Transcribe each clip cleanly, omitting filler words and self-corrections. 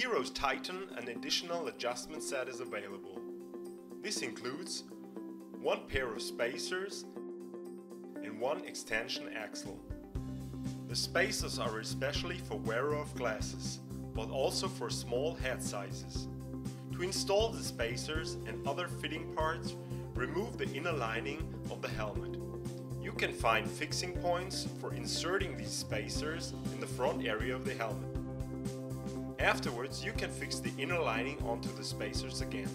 HEROS Titan, an additional adjustment set is available. This includes one pair of spacers and one extension axle. The spacers are especially for wearer of glasses, but also for small head sizes. To install the spacers and other fitting parts, remove the inner lining of the helmet. You can find fixing points for inserting these spacers in the front area of the helmet. Afterwards, you can fix the inner lining onto the spacers again.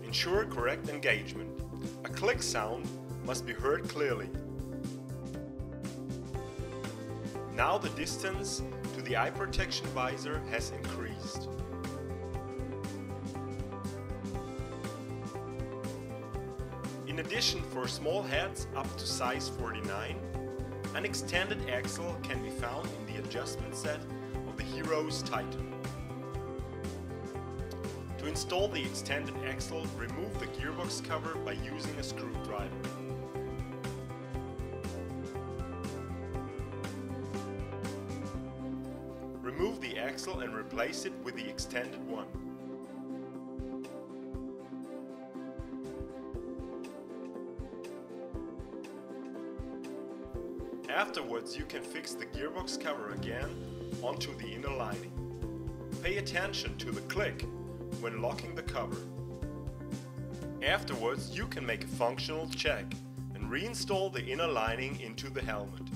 Ensure correct engagement. A click sound must be heard clearly. Now the distance to the eye protection visor has increased. In addition, for small heads up to size 49, an extended axle can be found in the adjustment set of the HEROS Titan. To install the extended axle, remove the gearbox cover by using a screwdriver. Remove the axle and replace it with the extended one. Afterwards, you can fix the gearbox cover again onto the inner lining. Pay attention to the click when locking the cover. Afterwards, you can make a functional check and reinstall the inner lining into the helmet.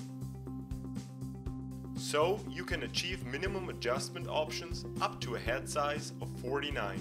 So you can achieve minimum adjustment options up to a head size of 49.